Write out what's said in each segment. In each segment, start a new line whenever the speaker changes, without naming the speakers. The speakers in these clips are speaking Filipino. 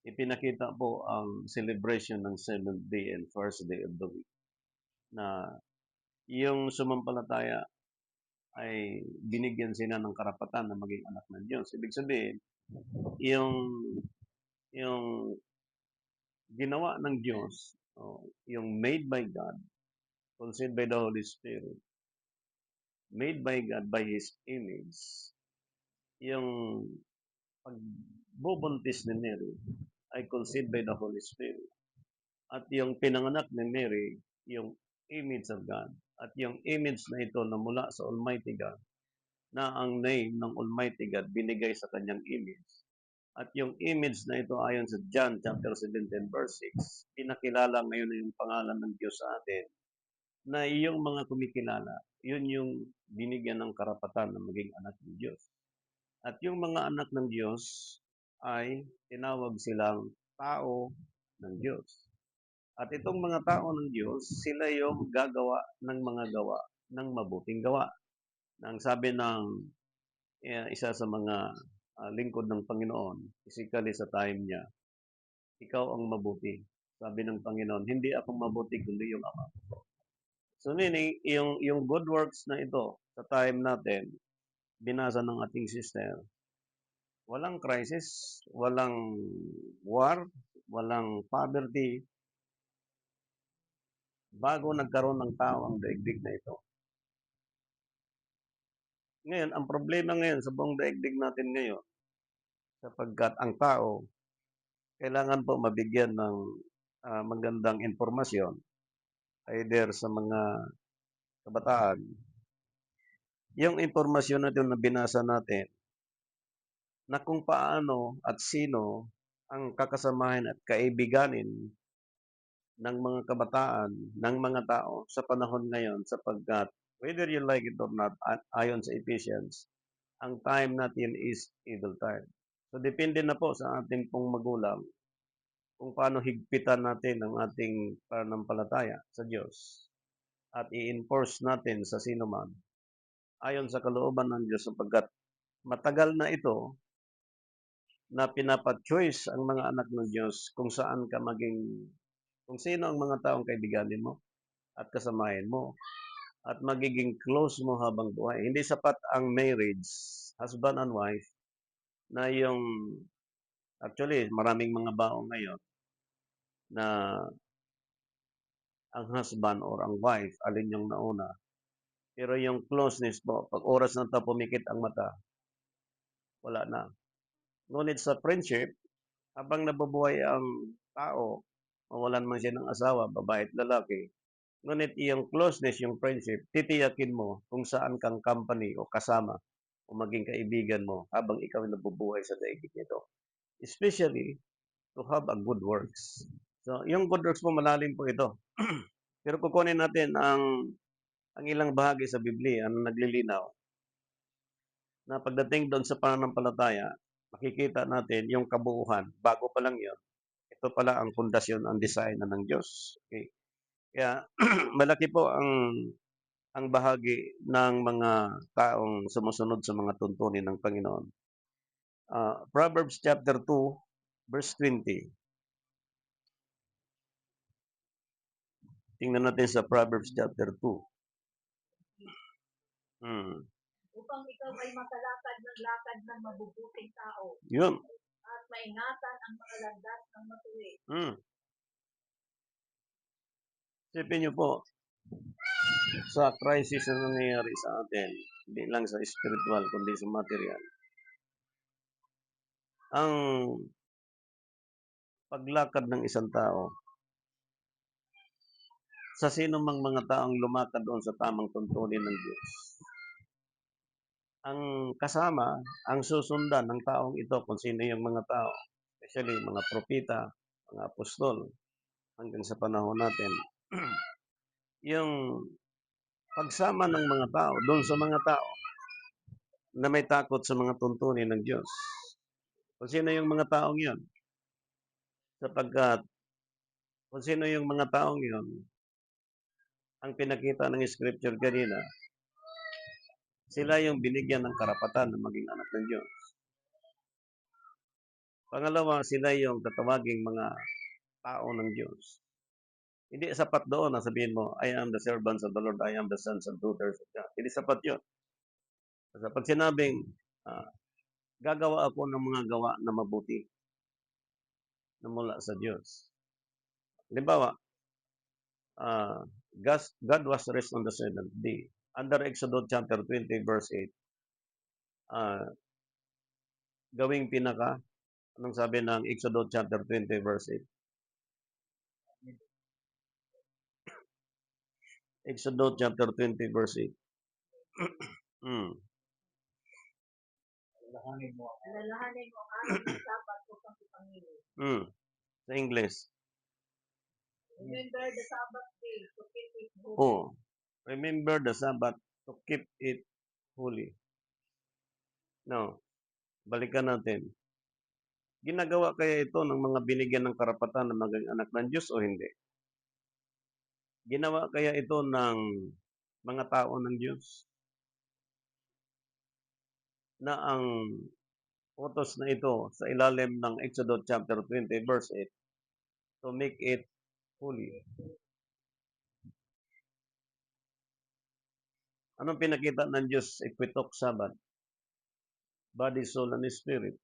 ipinakita po ang celebration ng 7th day and first day of the week na yung sumampalataya ay binigyan sila ng karapatan na maging anak ng Diyos. Ibig sabihin, yung yung ginawa ng Diyos, yung made by God, conceived by the Holy Spirit, made by God by His image, yung pagbubuntis ni Mary ay conceived by the Holy Spirit. At yung pinanganak ni Mary, yung image of God. At yung image na ito na mula sa Almighty God, na ang name ng Almighty God binigay sa kanyang image. At yung image na ito ayon sa John chapter 17 verse 6, pinakilala ngayon na yung pangalan ng Diyos sa atin na yung mga kumikilala, yun yung binigyan ng karapatan na maging anak ng Diyos. At yung mga anak ng Diyos ay tinawag silang tao ng Diyos. At itong mga tao ng Diyos, sila yung gagawa ng mga gawa ng mabuting gawa. Na ang sabi ng isa sa mga lingkod ng Panginoon, physically sa time niya, ikaw ang mabuti. Sabi ng Panginoon, hindi ako mabuti kundi yung Ama. So meaning, yung good works na ito, sa time natin, binasa ng ating sister, walang crisis, walang war, walang poverty, bago nagkaroon ng tao ang daigdig na ito. Ngayon, ang problema ngayon sa buong daigdig natin ngayon, sapagkat ang tao, kailangan po mabigyan ng magandang informasyon, either sa mga kabataan. Yung impormasyon natin na binasa natin, na kung paano at sino ang kakasamahin at kaibiganin ng mga kabataan, ng mga tao sa panahon ngayon sapagkat whether you like it or not, ayon sa Ephesians, ang time natin is evil time. So depende na po sa ating pong magulang kung paano higpitan natin ang ating pananampalataya sa Diyos at i-enforce natin sa sino man ayon sa kalooban ng Diyos sapagkat matagal na ito na pinapa-choice ang mga anak ng Diyos kung saan ka maging, kung sino ang mga taong kaibiganin mo at kasamahin mo at magiging close mo habang buhay. Hindi sapat ang marriage, husband and wife, na yung, actually, maraming mga baong ngayon na ang husband or ang wife, alin yung nauna. Pero yung closeness po, pag oras na ito pumikit ang mata, wala na. Ngunit sa friendship, habang nabubuhay ang tao, mawalan man siya ng asawa, babae at lalaki, ngunit yung closeness, yung friendship, titiyakin mo kung saan kang company o kasama o maging kaibigan mo habang ikaw nabubuhay sa daigdig nito. Especially, to have a good works. So, yung good works po, malalim po ito. Pero kukunin natin ang ilang bahagi sa Biblia na naglilinaw na pagdating doon sa pananampalataya, makikita natin yung kabuuan. Bago pa lang yun, ito pala ang pundasyon, ang design na ng Diyos. Okay? Kaya malaki po ang bahagi ng mga taong sumusunod sa mga tuntunin ng Panginoon. Proverbs chapter 2, verse 20. Tingnan natin sa Proverbs chapter 2.
Upang ikaw ay makalakad ng lakad ng mabubuting tao.
Yun.
At maingatan ang mga landas ng matuwid.
Isipin niyo po, sa crisis na nangyayari sa atin, hindi lang sa spiritual, kundi sa material, ang paglakad ng isang tao, sa sino mang mga taong lumakad doon sa tamang tuntunin ng Diyos, ang kasama, ang susundan ng taong ito, kung sino yung mga tao, especially mga propita, mga apostol, hanggang sa panahon natin, yung pagsama ng mga tao, doon sa mga tao, na may takot sa mga tuntunin ng Diyos. Kung sino yung mga taong yun, sapagkat kung sino yung mga taong yun, ang pinakita ng scripture kanina, sila yung binigyan ng karapatan na maging anak ng Diyos. Pangalawa, sila yung tatawaging mga tao ng Diyos. Hindi sapat doon na sabihin mo, I am the servants of the Lord, I am the sons and daughters of God. Hindi sapat yun. Sa pag sinabing, ah, gagawa ako ng mga gawa na mabuti na mula sa Diyos. Halimbawa, God was rest on the seventh day. Under Exodus chapter 20 verse 8, ah, gawing pinaka, anong sabi ng Exodus chapter 20 verse 8? Exodus chapter 20 verse 8. Hmm.
Alalahanin mo ang araw ng Sabat upang ipangili.
Sa English.
Remember the Sabbath day to keep it holy.
Oh, remember the Sabbath to keep it holy. Now, balikan natin. Ginagawa kaya ito ng mga binigyan ng karapatan na maging anak ng Diyos o hindi? Ginawa kaya ito ng mga tao ng Diyos na ang utos na ito sa ilalim ng Exodus chapter 20 verse 8 to make it holy. Anong pinakita ng Diyos sa Equitok Sabbath? Body, soul, and spirit.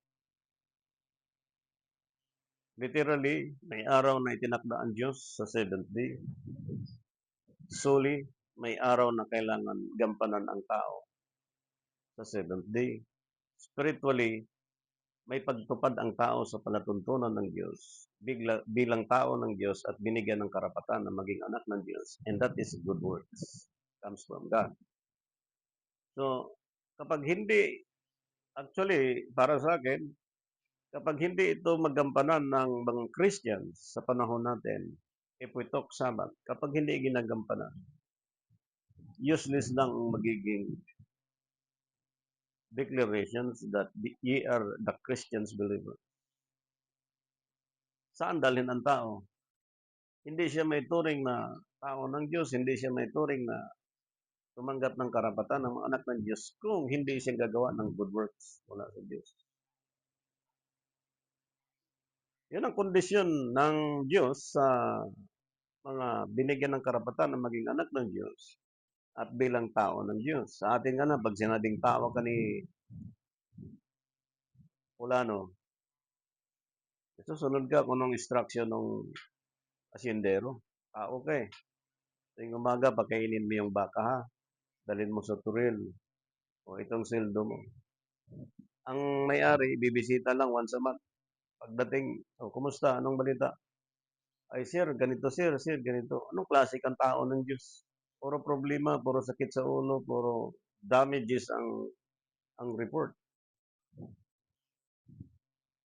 Literally, may araw na itinakda ang Diyos sa seventh day. Solely, may araw na kailangan gampanan ang tao sa seventh day. Spiritually, may pagtupad ang tao sa palatuntunan ng Diyos bilang tao ng Diyos at binigyan ng karapatan na maging anak ng Diyos. And that is good works. Comes from God. So, kapag hindi, actually, para sa akin, kapag hindi ito magampanan ng mga Christians sa panahon natin, if we talk Sabbath, kapag hindi ginagampanan, useless lang ang magiging declarations that ye are the Christians believer. Saan dalhin ang tao? Hindi siya may turing na tao ng Diyos, hindi siya may turing na tumanggap ng karapatan ng mga anak ng Diyos kung hindi siya gagawa ng good works mula sa Diyos. Yun ang kondisyon ng Diyos sa mga binigyan ng karapatan na maging anak ng Diyos at bilang tao ng Diyos. Sa atin nga na, pag sinabing tao ka ni Fulano, susunod ka kung anong instruction ng asyendero. Tao ka eh. Tuwing umaga, pagkainin mo yung baka ha. Dalhin mo sa turil. O itong sildo mo. Ang may-ari, bibisita lang once a month. Pagdating, kumusta? Anong balita? Ay sir, ganito sir, ganito. Anong klase kang tao ng Diyos? Puro problema, puro sakit sa ulo, puro damages ang report.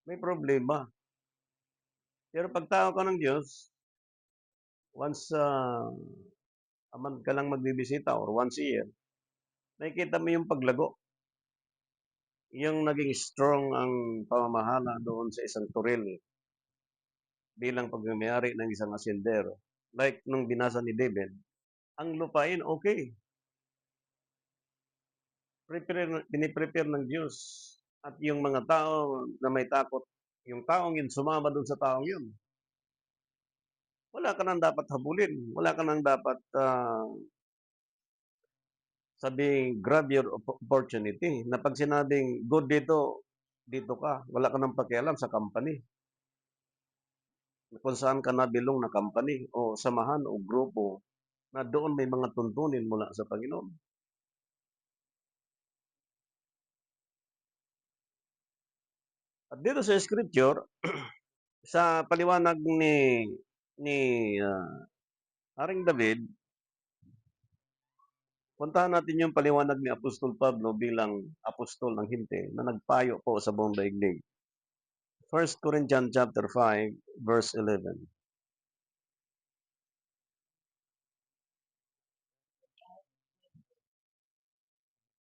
May problema. Pero pag tao ka ng Diyos, once a month ka lang magbibisita or once a year, nakikita mo yung paglago. Yung naging strong ang pamamahala doon sa isang turil bilang pagmamayari ng isang asyendero. Like nung binasa ni David, ang lupain okay. Piniprepare ng Diyos. At yung mga tao na may takot, yung taong yun, sumama doon sa taong yun. Wala ka nang dapat habulin. Wala ka nang dapat sabing grab your opportunity. Na pag sinabing good dito, dito ka. Wala ka nang pakialam sa company. Kung saan ka nabilong na company o samahan o grupo na doon may mga tuntunin mula sa Panginoon. At dito sa scripture, sa paliwanag ni Haring David, puntahan natin yung paliwanag ni Apostol Pablo bilang apostol ng hinte na nagpayo po sa buong daigdig. 1 Corinthians chapter 5 verse 11.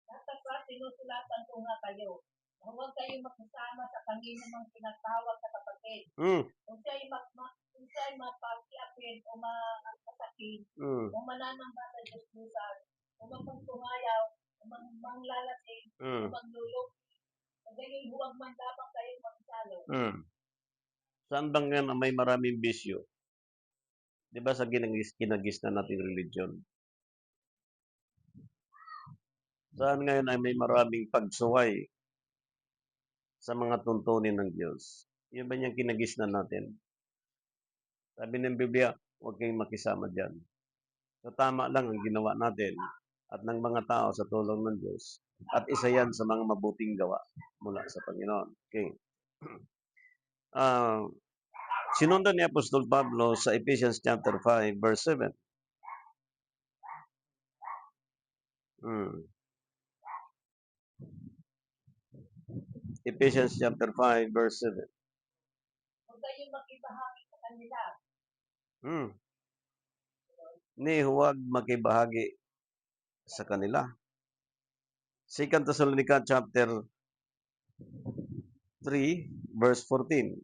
Sapagkat sinusulatan ko nga kayo na huwag kayong makasama sa kanino pinatawag sa kapatid. Kung siya'y mapakiapin o masakit, o mananamba sa Diyos-Diyosan, o magpagtungayaw, o manglalasing, o maglulok, Gayon huwag man lamang kayong magsalo.
Saan bang yan may maraming bisyo? Di ba sa kinagis na nating religion? Saan ngayon ay may maraming pagsuway sa mga tuntunin ng Diyos? Yun ba niyang kinagis na natin? Sabi ng Biblia, huwag kayong makisama dyan. So tama lang ang ginawa natin at ng mga tao sa tulong ng Diyos. At isa yan sa mga mabuting gawa mula sa Panginoon. Okay. Sinundan ni Apostol Pablo sa Ephesians chapter 5, verse 7. Ephesians chapter 5, verse 7.
Huwag kayong makibahagi sa kanila.
Ni huwag makibahagi sa kanila. 2 Thessalonica chapter 3, verse 14.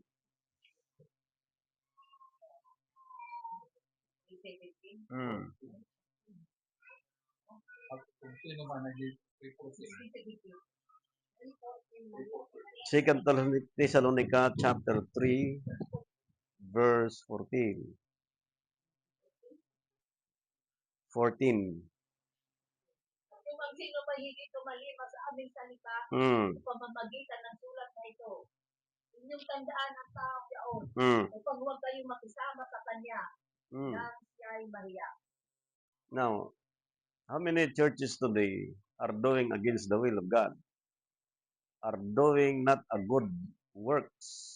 Second Thessalonica chapter 3, verse 14. 14.
Kung ang sino may hindi tumalima sa aming salita, pamamagitan ng sulat na ito, inyong tandaan ang taong yaon, upang huwag kayong makisama sa kanya, nang siya ay mahiya.
Now, how many churches today are doing against the will of God? Are doing not a good works?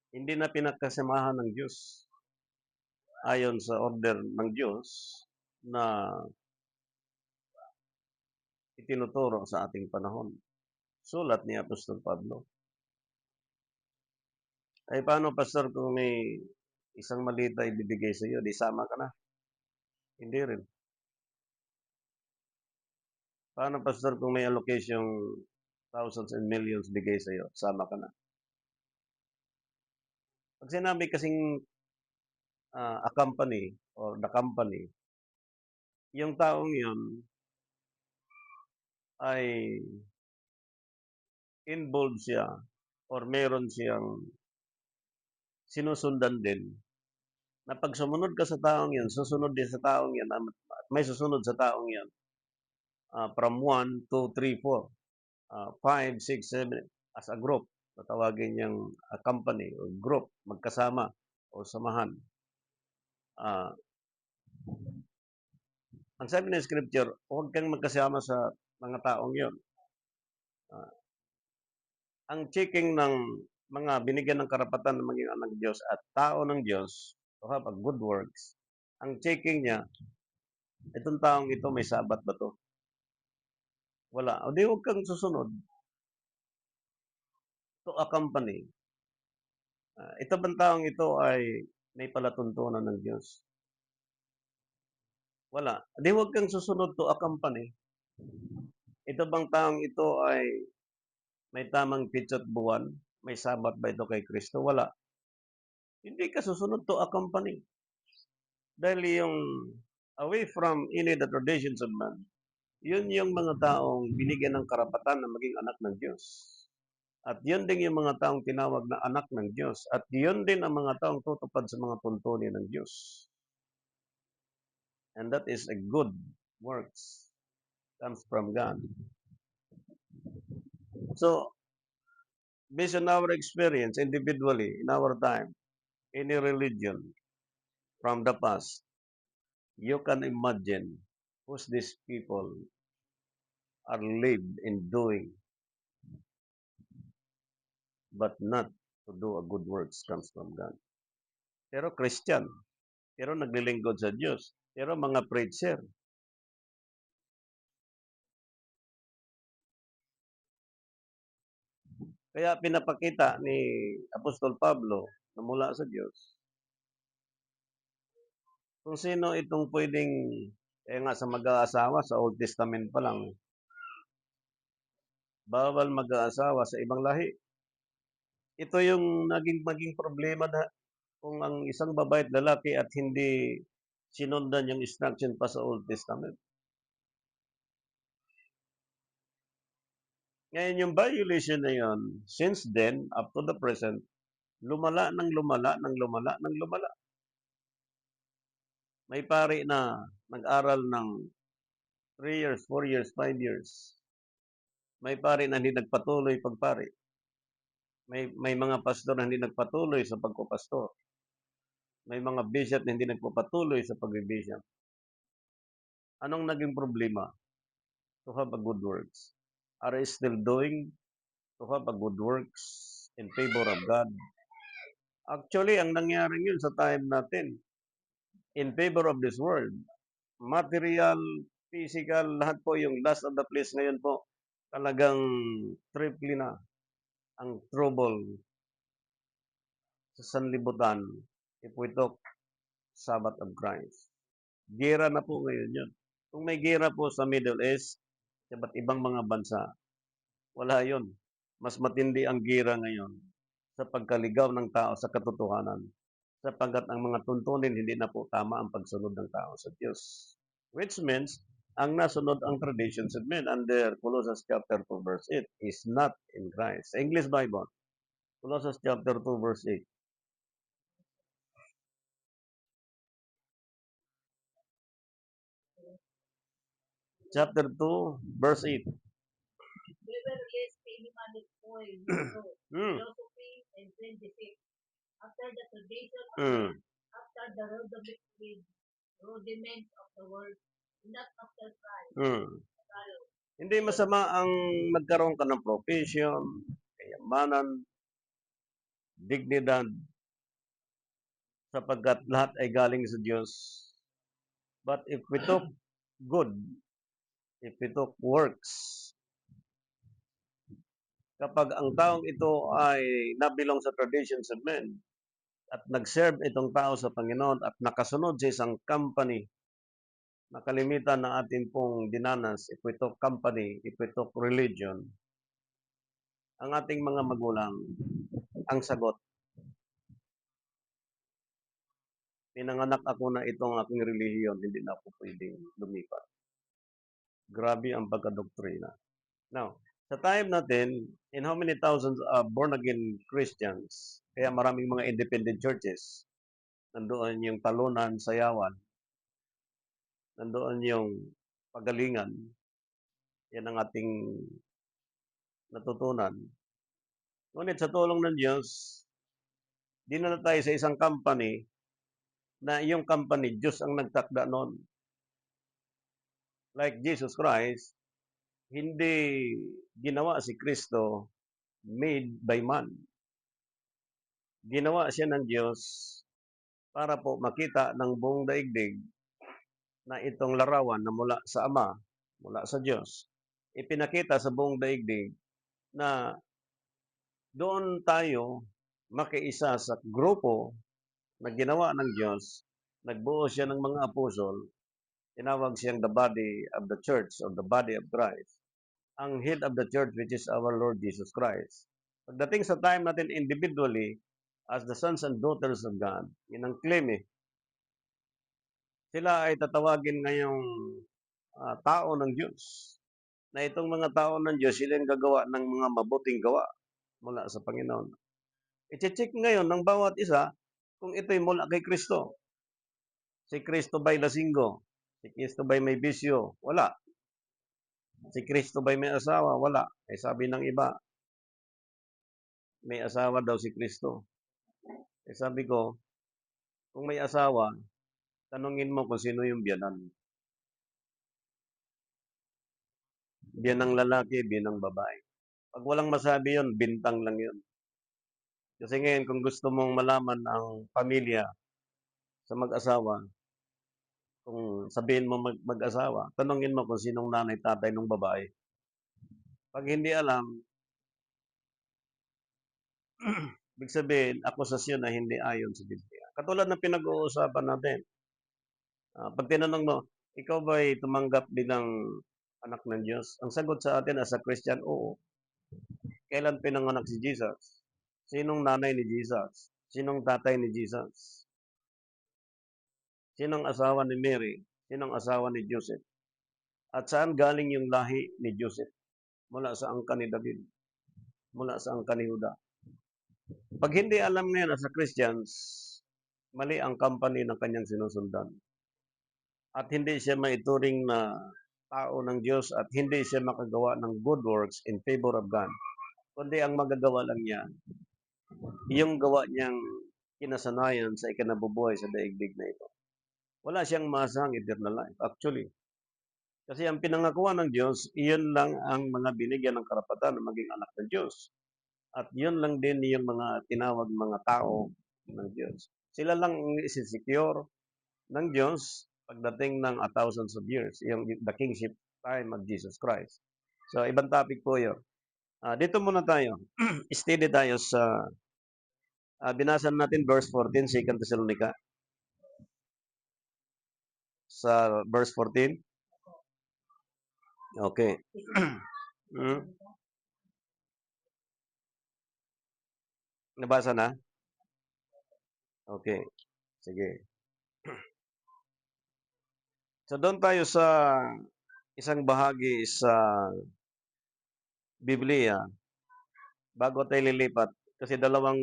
Hindi na pinagkasamahan ng Diyos ayon sa order ng Diyos na itinuturo sa ating panahon. Sulat ni Apostol Pablo. Ay paano, Pastor, kung may isang malita ibibigay sa iyo, di sama ka na? Hindi rin. Paano, Pastor, kung may allocation thousands and millions bigay sa iyo, sama ka na? Pag sinabi kasing a company or the company, yung taong yun ay involved siya or meron siyang sinusundan din na pag sumunod ka sa taong yan, susunod din sa taong yan, at may susunod sa taong yan. From 1, 2, 3, 4, 5, 6, 7, as a group, tatawagin niyang a company or group, magkasama o samahan. Ang sabi ng scripture, huwag kang magkasama sa mga taong yon. Ang checking ng mga binigyan ng karapatan ng maging anak ng Diyos at tao ng Diyos to have a good works, ang checking niya, itong taong ito may sabat ba to? Wala. O di huwag kang susunod to a company. Ito bang taong ito ay may palatuntunan ng Diyos? Wala. Di huwag kang susunod to a company. Ito bang taong ito ay may tamang pitsat buwan? May sabat ba ito kay Kristo? Wala. Hindi ka susunod to a company. Dahil yung away from any the traditions of man, yun yung mga taong binigyan ng karapatan na maging anak ng Diyos. At yun din yung mga taong tinawag na anak ng Diyos. At yun din ang mga taong tutupad sa mga tuntunin ng Diyos. And that is a good works. Comes from God. So, based on our experience individually, in our time, any religion from the past, you can imagine who's these people are lived in doing, but not to do a good works comes from God. Pero Christian, pero naglilingkod sa Diyos, pero mga preacher. Kaya pinapakita ni Apostol Pablo na mula sa Diyos kung sino itong pwedeng, nga sa mag-aasawa, sa Old Testament pa lang, bawal mag-aasawa sa ibang lahi. Ito yung maging problema na kung ang isang babae at lalaki at hindi sinundan yung instruction pa sa Old Testament. Ngayon yung violation na yun, since then, up to the present, lumala ng lumala ng lumala ng lumala. May pari na nag-aral ng 3 years, 4 years, 5 years. May pari na hindi nagpatuloy pagpari. May mga pastor na hindi nagpatuloy sa pagpapastor. May mga bishop na hindi nagpapatuloy sa pagbibishop. Anong naging problema? To have a good works. Are you still doing to have a good works in favor of God? Actually, ang nangyari yun sa time natin, in favor of this world, material, physical, lahat po yung last of the place ngayon po, talagang triple na ang trouble sa sanlibutan if we talk Sabbath of Christ. Gera na po ngayon yun. Kung may gera po sa Middle East, sa iba't ibang mga bansa, wala yun. Mas matindi ang gera ngayon sa pagkaligaw ng tao sa katotohanan, sapagkat ang mga tuntunin hindi na po tama ang pagsunod ng tao sa Diyos. Which means, ang nasunod ang traditions of men under Colossians chapter 2 verse 8 is not in Christ. Sa English Bible, Colossians chapter 2 verse 8. Chapter 2 verse 8.
Nevertheless, any man is spoiled philosophy and plain deceit, after the tradition of men, after the rudiments of the world, not after Christ.
Hindi masama ang magkaroon ka ng profession, kayamanan, dignidad, sapagkat lahat ay galing sa Diyos. But if we talk good, if we talk works, kapag ang taong ito ay nabilong sa traditions of men at nag-serve itong tao sa Panginoon at nakasunod sa isang company na kalimitan ng ating pong dinanas, if we talk company, if we talk religion, ang ating mga magulang, ang sagot, pinanganak ako na itong aking relihiyon, hindi na ako pwedeng lumipat. Grabe ang pagkadoktrina. Now, sa time natin, in how many thousands of born-again Christians, kaya maraming mga independent churches, nandoon yung talunan, sayawan, nandoon yung pagalingan, yan ang ating natutunan. Ngunit sa tulong ng Diyos, dinala tayo sa isang company na yung company, Diyos ang nagtakda noon. Like Jesus Christ, hindi ginawa si Kristo made by man. Ginawa siya ng Diyos para po makita ng buong daigdig na itong larawan na mula sa Ama, mula sa Diyos, ipinakita sa buong daigdig na doon tayo makiisa sa grupo na ginawa ng Diyos. Nagbuo siya ng mga apostol, tinawag siyang the body of the church or the body of Christ. Ang head of the church which is our Lord Jesus Christ. Pagdating sa time natin individually, as the sons and daughters of God, yun ang claim eh. Sila ay tatawagin ngayong tao ng Diyos. Na itong mga tao ng Diyos, sila yung gagawa ng mga mabuting gawa mula sa Panginoon. I-check ngayon ng bawat isa kung ito'y mula kay Kristo. Si Kristo ba'y lasinggo? Si Kristo ba'y may bisyo? Wala. Si Kristo ba'y may asawa? Wala. Eh sabi ng iba, may asawa daw si Kristo. Eh sabi ko, kung may asawa, tanungin mo kung sino yung biyanan. Biyanang lalaki, biyanang babae. Pag walang masabi yun, bintang lang yun. Kasi ngayon, kung gusto mong malaman ang pamilya sa mag-asawa, kung sabihin mo mag-asawa, tanungin mo kung sinong nanay, tatay ng babae. Pag hindi alam, ibig sabihin, akusasyon na hindi ayon sa Biblia. Katulad ng pinag-uusapan natin. Pag tinanong mo, ikaw ba'y tumanggap bilang anak ng Diyos? Ang sagot sa atin as a Christian, oo. Kailan pinanganak si Jesus? Sinong nanay ni Jesus? Sinong tatay ni Jesus? Sinong asawa ni Mary? Sinong asawa ni Joseph? At saan galing yung lahi ni Joseph? mula sa angkan ni David, mula sa angkan ni Juda. Pag hindi alam ngayon as a Christians, mali ang company ng kanyang sinusundan. At hindi siya maituring na tao ng Diyos at hindi siya makagawa ng good works in favor of God. Kundi ang magagawa lang niya, yung gawa niyang kinasanayan sa ikinabubuhay sa daigdig na ito. Wala siyang masang eternal life, actually. Kasi ang pinangakuan ng Diyos, iyon lang ang mga binigyan ng karapatan na maging anak ng Diyos. At yun lang din yung mga tinawag mga tao ng Diyos. Sila lang ang isi-secure ng Diyos pagdating ng thousands of years, yung the kingship time of Jesus Christ. So, ibang topic po yun. Dito muna tayo. Steady tayo sa binasan natin verse 14, 2 Thessalonica. Sa verse 14. Okay. Nabasa na? Okay. Sige. So, doon tayo sa isang bahagi sa Biblia bago tayo lilipat. Kasi dalawang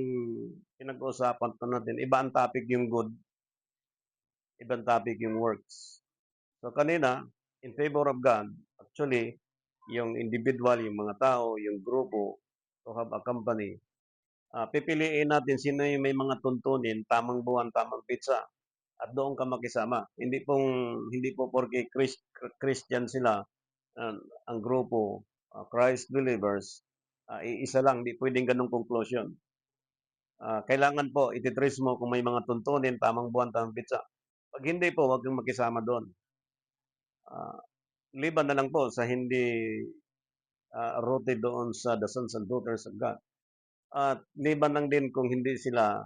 pinag-uusapan pa natin. Iba ang topic yung good, ibang topic yung works. So, kanina, in favor of God, actually, yung individual, yung mga tao, yung grupo, to have a company, pipiliin natin sino yung may mga tuntunin, tamang buwan, tamang pizza, at doon ka makisama. Hindi po porque Christian sila, ang grupo, Christ believers, iisa lang, hindi pwedeng ganong conclusion. Kailangan po, ititrace mo kung may mga tuntunin, tamang buwan, tamang pizza. Pag hindi po, huwag kang makisama doon. Liban na lang po sa hindi rooted doon sa the sons and daughters of God. At liban lang din kung hindi sila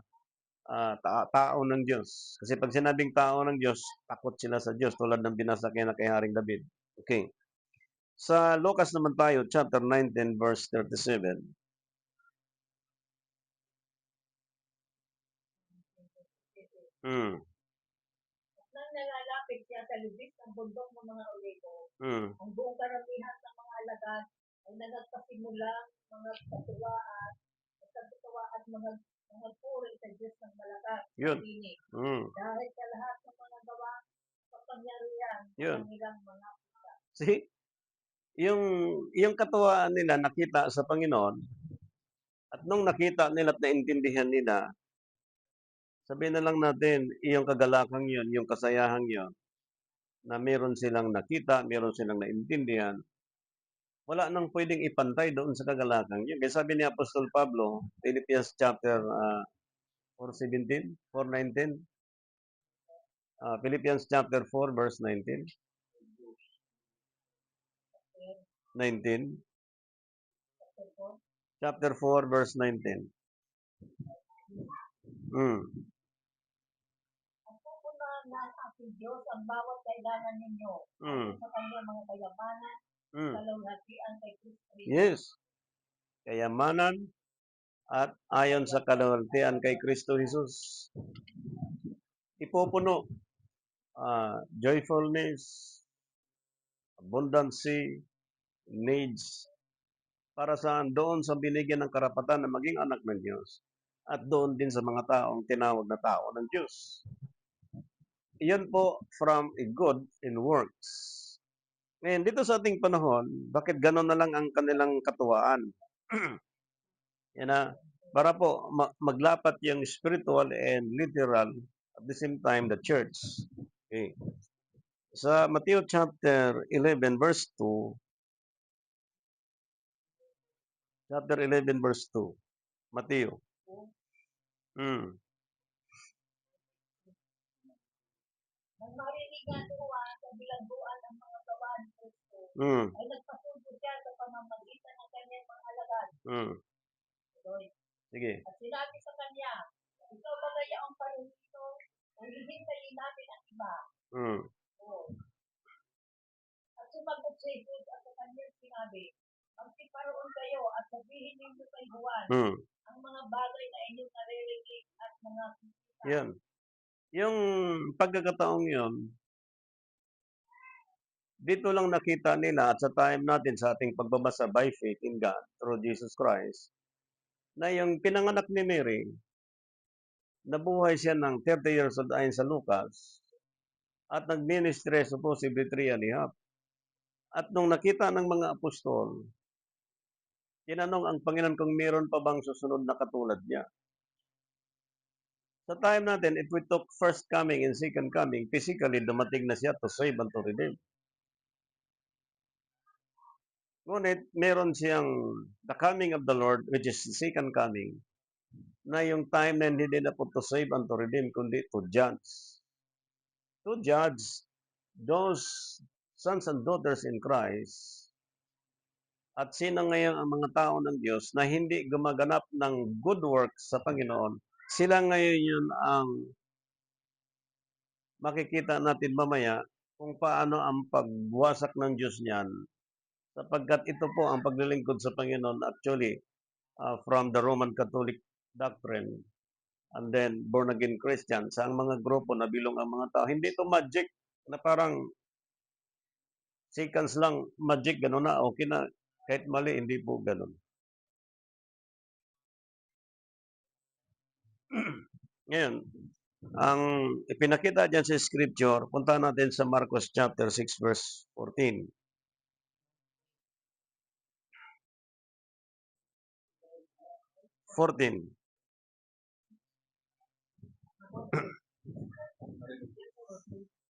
tao ng Diyos. Kasi pag sinabing tao ng Diyos, takot sila sa Diyos tulad ng binasa kay Haring David. Okay. Sa Lucas naman tayo, chapter 19, verse 37.
Nang nalalapit siya sa lubis ng bundok ng mga Olivo, ang buong karamihan ng mga alagad ay nagpasimulang mga katuwaan at mga puri sa Diyos ng malakas.
Yun.
Dahil sa lahat ng mga gawa kapangyarihan ng ilang mga pisa.
See? Yung katuwaan nila nakita sa Panginoon, at nung nakita nila at naintindihan nila, sabihin na lang natin, yung kagalakan yun, yung kasayahan yun, na meron silang nakita, meron silang naintindihan, wala nang pwedeng ipantay doon sa kagalakan yun. Kaya sabi ni Apostol Pablo, Philippians chapter 4:17, 4:19, Philippians chapter 4, verse 19. 19. Chapter 4, verse 19.
Ng ating Diyos ang bawat kailangan ninyo sa kanyang mga kayamanan, kalulhatian kay Kristo.
Yes. Kayamanan at ayon sa kalulhatian kay Kristo Jesus. Ipupuno joyfulness, abundancy, needs, para saan? Doon sa binigyan ng karapatan na maging anak ng Diyos at doon din sa mga taong tinawag na tao ng Diyos. Iyan po from a good in works. Ngayon, dito sa ating panahon, bakit gano'n na lang ang kanilang katuwaan? Yan na, para po maglapat yung spiritual and literal at the same time the church. Okay. Sa Matthew chapter 11 verse 2, chapter 11 verse 2, Matthew.
Nang marinig nga Juan sa bilangguan ng mga gawa ni Kristo, ay nagpasugod siya sa pamamagitan ng kanyang mga alagad.
Sige.
At sinabi sa kanya, ikaw ba kaya ang parumito o hihintayin natin ang iba? At sumagot si Jesus at sa kanyang sinabi, magsiparoon kayo at sabihin ninyo kay Juan ang mga bagay na inyong naririnig at mga kita.
Yan. Yung pagkakataong yun, Dito lang nakita nila at sa time natin sa ating pagbabasa by faith in God through Jesus Christ, na yung pinanganak ni Mary, nabuhay siya ng 30 years old ayon sa Lucas, at nag-ministry supposedly 3 and a half. At nung nakita ng mga apostol, tinanong ang Panginoon kung meron pa bang susunod na katulad niya. Sa time natin, if we took first coming and second coming, physically dumating na siya to save and to redeem. Ngunit meron siyang the coming of the Lord, which is the second coming, na yung time na hindi na po to save and to redeem, kundi to judge. To judge those sons and daughters in Christ. At sino ngayon ang mga tao ng Diyos na hindi gumaganap ng good works sa Panginoon, sila ngayon yun ang makikita natin mamaya kung paano ang pagwasak ng Diyos niyan. Sapagkat ito po ang paglilingkod sa Panginoon actually from the Roman Catholic doctrine and then born-again Christians, sa mga grupo na bilong ang mga tao. Hindi ito magic na parang seconds lang, magic, gano'n na, okay na. Kahit mali, hindi po gano'n. Ngayon, ang ipinakita dyan sa scripture, punta natin sa Marcos chapter 6 verse 14.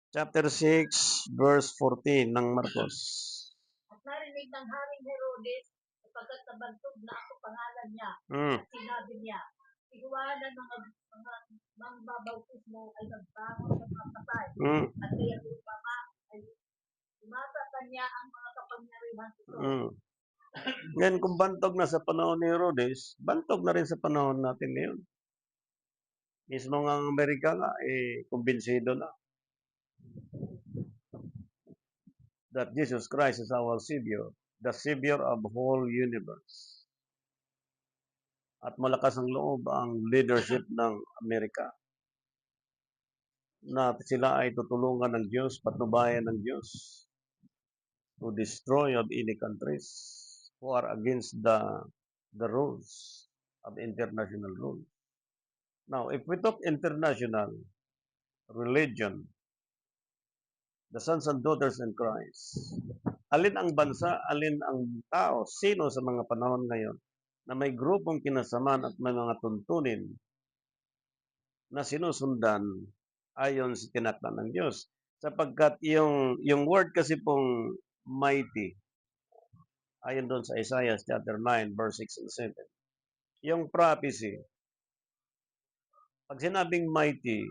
Chapter 6 verse 14 ng Marcos.
At narinig ng Haring Herodes sapagkat nabantog na ako pangalan niya. At sinabi niya, si Juan ng mga mangbabautismo ay nagbangon ng mga patay. At kaya upama ay umasa kanya ang mga kapangyarihan ito.
Ngayon, kung bantog na sa panahon ni Herodes, bantog na rin sa panahon natin ngayon. Mismo nga ang Amerika nga, kumbinsido na that Jesus Christ is our Savior, the Savior of the whole universe. At malakas ang loob ang leadership ng Amerika na sila ay tutulungan ng Diyos, patnubayan ng Diyos to destroy of any countries who are against the rules of international rules. Now, if we talk international religion, the sons and daughters in Christ, alin ang bansa, alin ang tao, sino sa mga panahon ngayon na may grupong kinasaman at may mga tuntunin na sinusundan ayon sa tinakda ng Diyos. Sapagkat yung word kasi pong mighty, ayon doon sa Isaiah chapter 9, verse 6 and 7, yung prophecy, pag sinabing mighty,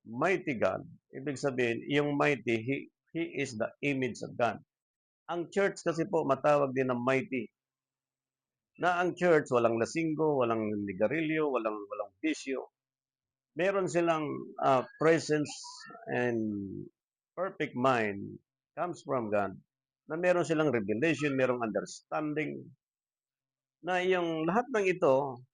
mighty God, ibig sabihin, yung mighty, He is the image of God. Ang church kasi po matawag din na mighty. Na ang church, walang lasinggo, walang ligarilyo, walang bisyo. Meron silang presence and perfect mind comes from God. Na meron silang revelation, merong understanding. Na yung lahat ng ito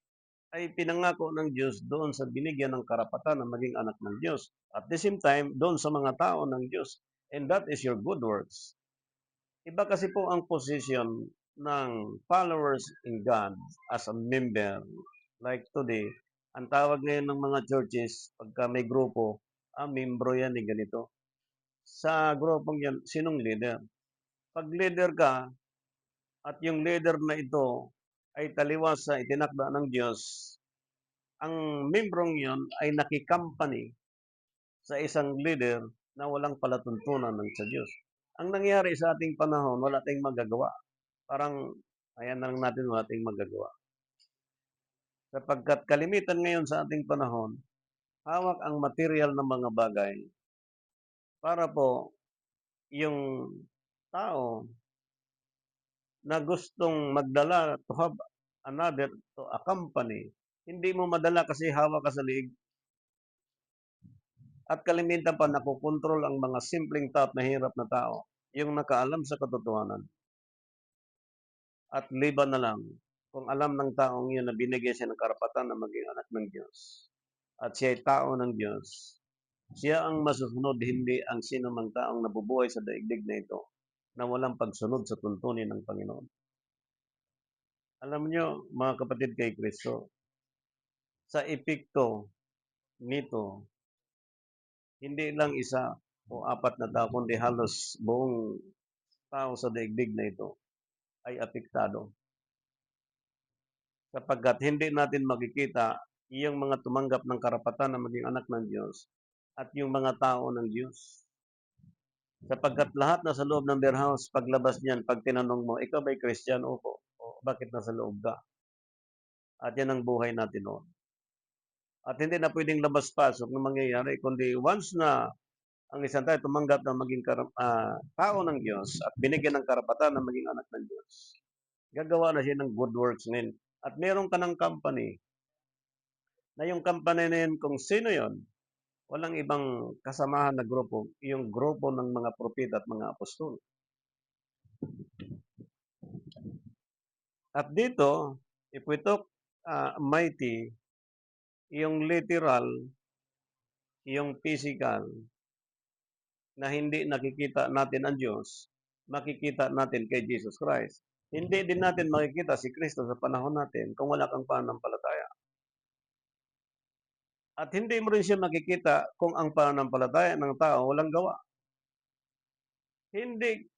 ay pinangako ng Diyos doon sa binigyan ng karapatan na maging anak ng Diyos. At the same time, doon sa mga tao ng Diyos. And that is your good works. Iba kasi po ang position ng followers in God as a member. Like today, ang tawag ngayon ng mga churches, pagka may grupo, membro yan ni ganito. Sa grupong yan, sinong leader? Pag leader ka, at yung leader na ito ay taliwas sa itinakda ng Diyos, ang membrong yon ay nakikampany sa isang leader na walang palatuntunan ng sa Diyos. Ang nangyari sa ating panahon, wala tayong magagawa. Parang, ayan na lang natin, wala tayong magagawa. Sapagkat kalimitan ngayon sa ating panahon, hawak ang material ng mga bagay para po yung tao na gustong magdala to have another to a company, hindi mo madala kasi hawak ka sa liig. At kalimitan pa nakokontrol ang mga simpleng tao na hirap na tao, yung nakaalam sa katotohanan. At liban na lang kung alam ng taong yun na binigyan siya ng karapatan na maging anak ng Diyos. At siya ay tao ng Diyos. Siya ang masusunod, hindi ang sino mang taong nabubuhay sa daigdig na ito. na walang pagsunod sa tuntunin ng Panginoon. Alam niyo, mga kapatid kay Kristo, sa epekto nito, hindi lang isa o apat na tao, kundi halos buong tao sa daigdig na ito ay apektado. Sapagkat hindi natin makikita yung mga tumanggap ng karapatan na maging anak ng Diyos at yung mga tao ng Diyos. Sapagkat lahat na sa loob ng beer house, paglabas niyan, pag tinanong mo, ikaw ba'y Christian? Opo. O, bakit nasa loob ka? At yan ang buhay natin noon. At hindi na pwedeng labas-pasok na mangyayari, kundi once na ang isang tayo tumanggap na maging tao ng Diyos at binigyan ng karapatan na maging anak ng Diyos, gagawa na siya ng good works ngayon. At meron ka ng company, na yung company na yun, kung sino yon, walang ibang kasamahan na grupo, yung grupo ng mga propeta at mga apostol. At dito, if we talk mighty, yung literal, yung physical, na hindi nakikita natin ang Diyos, makikita natin kay Jesus Christ. Hindi din natin makikita si Kristo sa panahon natin kung wala kang pananampalataya. At hindi mo rin siya makikita kung ang pananampalataya ng tao walang gawa. Hindi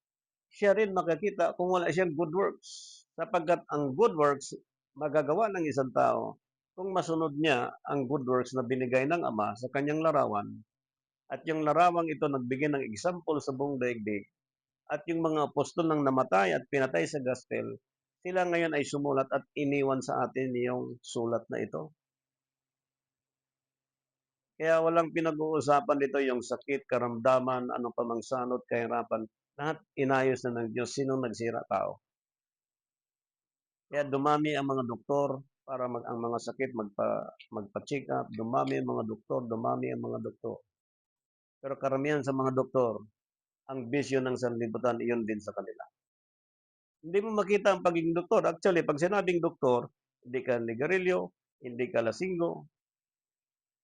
siya rin makikita kung wala siyang good works. Sapagkat ang good works, magagawa ng isang tao kung masunod niya ang good works na binigay ng Ama sa kanyang larawan. At yung larawang ito nagbigay ng example sa buong daigdig. At yung mga apostol nang namatay at pinatay sa gospel, sila ngayon ay sumulat at iniwan sa atin yung sulat na ito. Kaya walang pinag-uusapan dito yung sakit, karamdaman, anong pamangsanot, kahirapan. Lahat inayos na ng Diyos. Sinong nagsira? Tao. Kaya dumami ang mga doktor para ang mga sakit magpa-check up. Dumami ang mga doktor, dumami ang mga doktor. Pero karamihan sa mga doktor, ang bisyo ng sanlibutan, iyon din sa kanila. Hindi mo makita ang pagiging doktor. Actually, pag sinabing doktor, hindi ka ligarilyo, hindi ka lasinggo,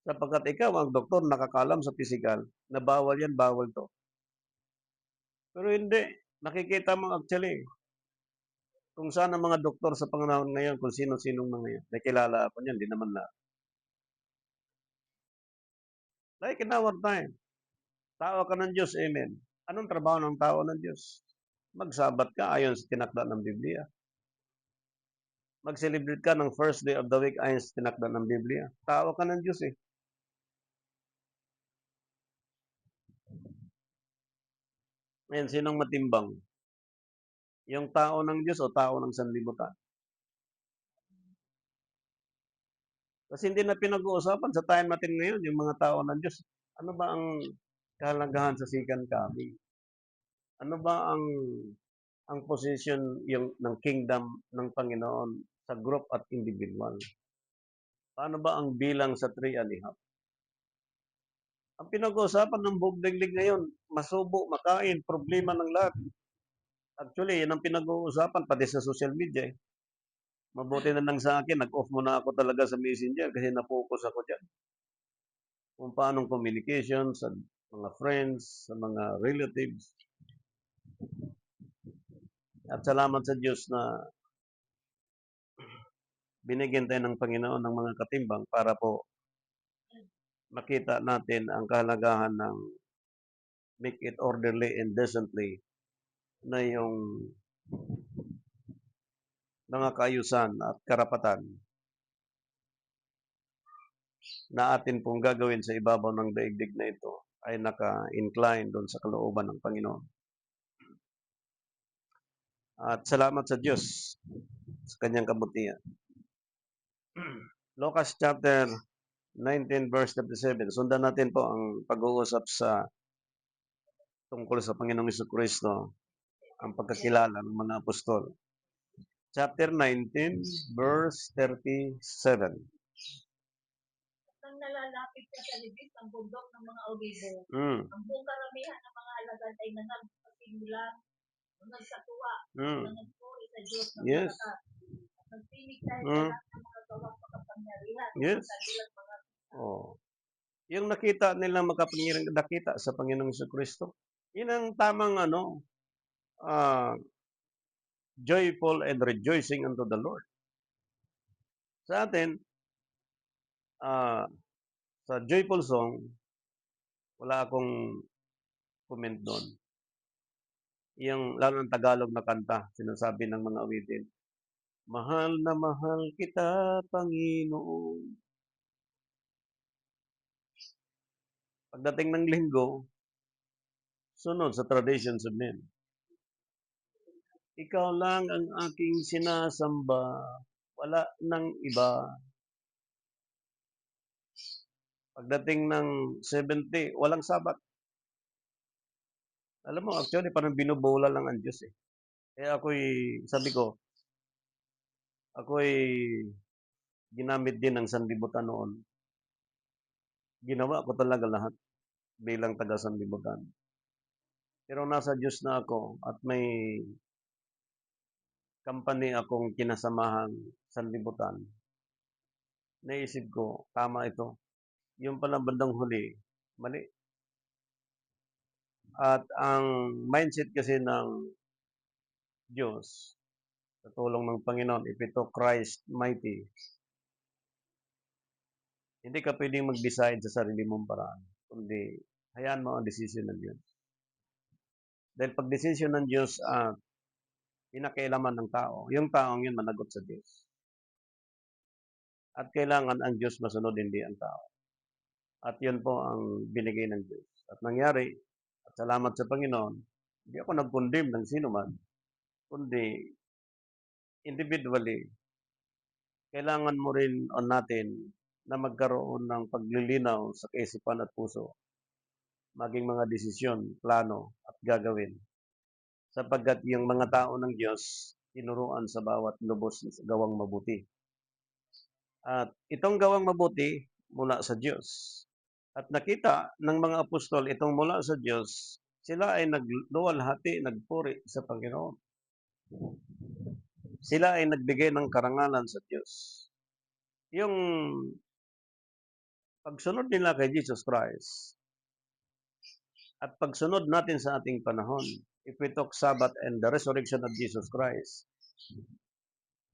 sapagkat ikaw ang doktor nakakalam sa pisikal na bawal yan, bawal to. Pero hindi. Nakikita mo actually kung saan ang mga doktor sa panahon ngayon, kung sino-sinong mga yan. Nakilala ako niyan, di naman na. Like in our time, tao ka ng Diyos, amen. Anong trabaho ng tao ng Diyos? Magsabat ka ayon sa tinakda ng Biblia. Mag-celebrate ka ng first day of the week ayon sa tinakda ng Biblia. Tao ka ng Diyos eh. Ngayon, sinong matimbang? Yung tao ng Diyos o tao ng sanlibutan? Kasi hindi na pinag-uusapan sa time natin ngayon, yung mga tao ng Diyos. Ano ba ang kahalagahan sa second coming? Ano ba ang position yung ng kingdom ng Panginoon sa group at individual? Paano ba ang bilang sa 3 and a half? Ang pinag-uusapan ng buong daigdig ngayon, masubo, makain, problema ng lahat. Actually, yan ang pinag-uusapan pati sa social media. Mabuti na lang sa akin, nag-off muna ako talaga sa Messenger kasi na-focus ako dyan. Kung paanong communication sa mga friends, sa mga relatives. At salamat sa Diyos na binigyan tayo ng Panginoon ng mga katimbang para po makita natin ang kahalagahan ng make it orderly and decently na yung mga kaayusan at karapatan na atin pong gagawin sa ibabaw ng daigdig na ito ay naka-incline doon sa kalooban ng Panginoon. At salamat sa Diyos sa kanyang kabutihan. Lucas chapter 19 verse 37. Sundan natin po ang pag-uusap sa tungkol sa Panginoong Jesucristo, ang pagkakilala ng mga apostol. Chapter 19 verse 37.
Nang nalalapit siya sa libis ng bundok ng mga olibo,
Mm.
ang buong karamihan ng mga alagad ay nanagpasimulan, nagsatuwa, nagpuri sa Diyos ng
Yes.
malakas, at nagpinig dahil sa lahat ng mga gawang makapangyarihan
Yes.
sa kanilang mga
Oh. Yung nakita nilang makapangyarihan nakita sa Panginoong Jesucristo, yun ang tamang joyful and rejoicing unto the Lord. Sa atin, sa joyful song, wala akong comment doon. Yung lalo ng Tagalog na kanta, sinasabi ng mga awitin, mahal na mahal kita, Panginoon. Pagdating ng linggo, sunod sa traditions of men. Ikaw lang ang aking sinasamba, wala nang iba. Pagdating ng 70, walang sabat. Alam mo, actually, parang binubola lang ang Diyos eh. Kaya sabi ko, ako'y ginamit din ng sanlibutan noon. Ginawa ko talaga lahat bilang taga-sanlibutan. Pero nasa Diyos na ako at may company akong kinasamahan sanlibutan. Naisip ko, tama ito. Yung pala bandang huli, mali. At ang mindset kasi ng Diyos, sa tulong ng Panginoon, if ito Christ mighty, hindi ka pwedeng mag-decide sa sarili mong paraan, kundi hayaan mo ang desisyon ng Diyos. Dahil pag desisyon ng Diyos pinakailaman ng tao, yung taong yun managot sa Diyos. At kailangan ang Diyos masunod, hindi ang tao. At yun po ang binigay ng Diyos. At nangyari, at salamat sa Panginoon, hindi ako nag-condemn ng sino man, kundi individually, kailangan mo rin o natin na magkaroon ng paglilinaw sa kaisipan at puso, maging mga desisyon, plano at gagawin. Sapagkat yung mga tao ng Diyos, tinuruan sa bawat lubos sa gawang mabuti. At itong gawang mabuti mula sa Diyos. At nakita ng mga apostol itong mula sa Diyos, sila ay nagluwalhati, nagpuri sa Panginoon. Sila ay nagbigay ng karangalan sa Diyos. Yung pagsunod nila kay Jesus Christ at pagsunod natin sa ating panahon, if we talk Sabbath and the resurrection of Jesus Christ,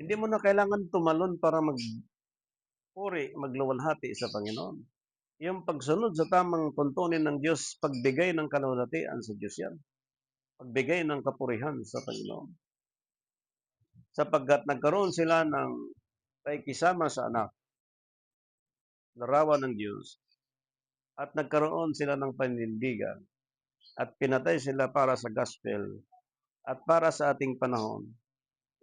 hindi mo na kailangan tumalon para magpuri, magluwalhati sa Panginoon. Yung pagsunod sa tamang tuntunin ng Diyos, pagbigay ng kaluwalhatian sa Diyos yan. Pagbigay ng kapurihan sa Panginoon. Sapagkat nagkaroon sila ng pakikisama sa anak, larawan ng Diyos, at nagkaroon sila ng panindigan, at pinatay sila para sa gospel, at para sa ating panahon,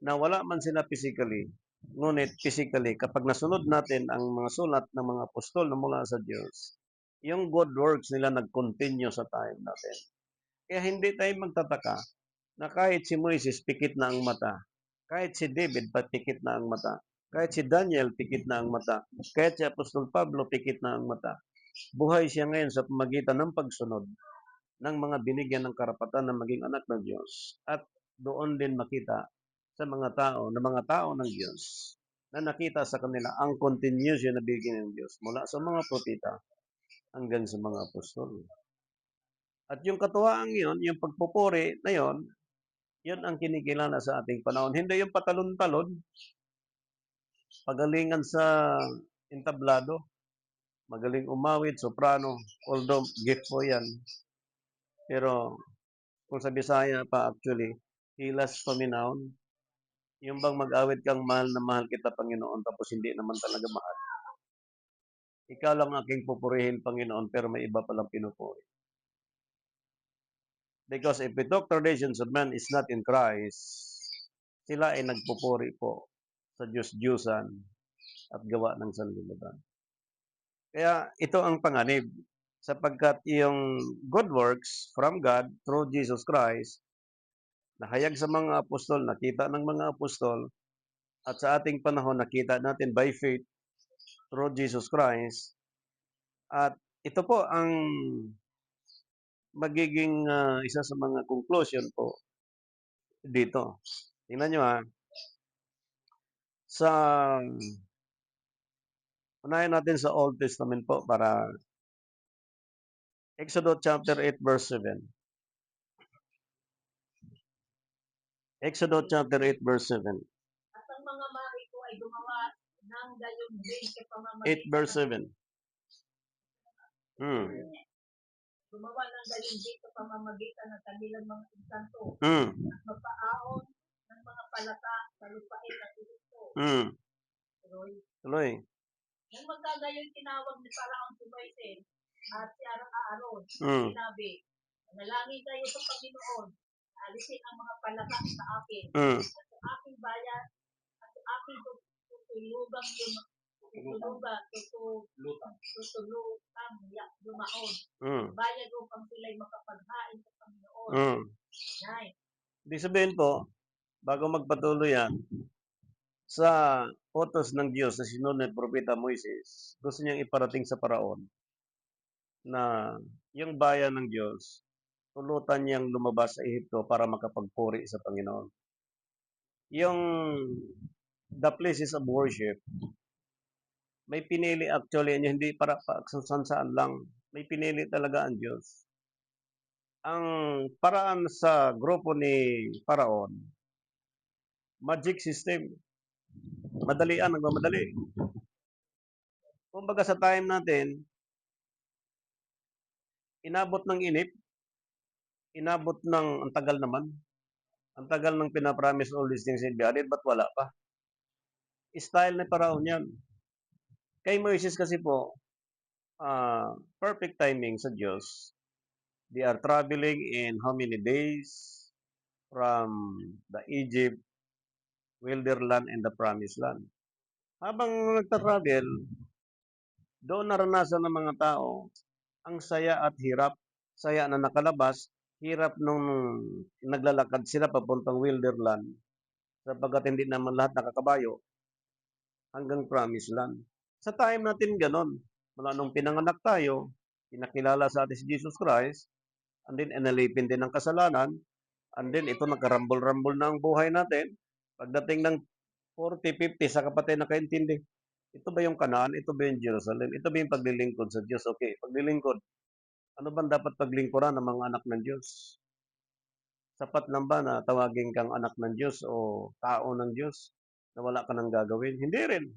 na wala man sila physically, ngunit physically, kapag nasunod natin ang mga sulat ng mga apostol na mula sa Diyos, yung good works nila nag-continue sa time natin. Kaya hindi tayo magtataka na kahit si Moises pikit na ang mata, kahit si David pikit na ang mata, kahit si Daniel pikit na ang mata, kahit si Apostol Pablo pikit na ang mata, buhay siya ngayon sa pamagitan ng pagsunod ng mga binigyan ng karapatan na maging anak ng Diyos. At doon din makita sa mga tao ng Diyos na nakita sa kanila ang continuation na bigyan ng Diyos mula sa mga propeta hanggang sa mga apostol. At yung katuwaan yun, yung pagpupuri na yun ang kinikilala sa ating panahon. Hindi yung patalon-talon, pagalingan sa entablado, magaling umawit, soprano, although gift po yan. Pero kung sa Bisaya pa actually, hilas paminaon, yung bang mag-awit kang mahal na mahal kita Panginoon tapos hindi naman talaga mahal. Ikaw lang aking pupurihin Panginoon pero may iba palang pinupuri. Because if we talk traditions of man is not in Christ, sila ay nagpupuri po sa Diyos-Diyusan at gawa ng sanlibutan. Kaya ito ang panganib sapagkat yung good works from God through Jesus Christ nahayag sa mga apostol, nakita ng mga apostol, at sa ating panahon nakita natin by faith through Jesus Christ. At ito po ang magiging isa sa mga conclusion po dito. Tingnan nyo sa unahin natin sa Old Testament po para Exodus chapter 8 verse 7. Exodus chapter 8 verse 7.
At ang mga mari ko ay gumawa ng gayon din sa
8
pamamagitan
verse
ng
7. Hmm.
gumawa ng gayon din sa pamamagitan ng kanilang mga insanto
Hmm.
at magpaaon ng mga palata sa lupain ng Egipto.
Hmm. Tuloy.
Nang magkagayon tinawag ni Faraon si Moises at si Aaron.
Hmm.
Sinabi, manalangin kayo sa Panginoon, alisin ang mga palaka sa akin
Hmm.
at sa aking bayan at sa aking tutulugang lumaon.
Hmm.
Bayan upang sila'y makapaghain sa Panginoon.
Hmm.
Nine.
Ibig sabihin po, bago magpatuloy yan, sa utos ng Diyos na sinunod ng Propeta Moises, gusto niyang iparating sa Paraon na yung bayan ng Diyos, tulutan niyang lumabas sa Ehipto para makapagpuri sa Panginoon. Yung the places of worship, may pinili actually, hindi para saan lang. May pinili talaga ang Diyos. Ang paraan sa grupo ni Paraon, magic system. Madalian, nagmamadali. Kumbaga sa time natin, inabot ng inip, inabot ng, ang tagal naman, ang tagal ng pinapromise all these things in be added, but wala pa. Style ni Paraon yan. Kay Moises kasi po, perfect timing sa Diyos. They are traveling in how many days from the Egypt, Wilderland, and the Promised Land. Habang nagta-travel, doon naranasan ng mga tao ang saya at hirap. Saya na nakalabas, hirap nung naglalakad sila papuntang Wilderland sapagkat hindi naman lahat nakakabayo hanggang Promised Land. Sa time natin ganon, mula nung pinanganak tayo, pinakilala sa atin si Jesus Christ, and then inalipin din ng kasalanan, and then ito nagkarambol-rambol na ang buhay natin. Pagdating ng 40, 50, saka pa tayo nakaintindi. Ito ba yung Canaan? Ito ba yung Jerusalem? Ito ba yung paglilingkod sa Diyos? Okay, paglilingkod. Ano ba dapat paglingkuran ng mga anak ng Diyos? Sapat lang ba na tawagin kang anak ng Diyos o tao ng Diyos na wala ka nang gagawin? Hindi rin.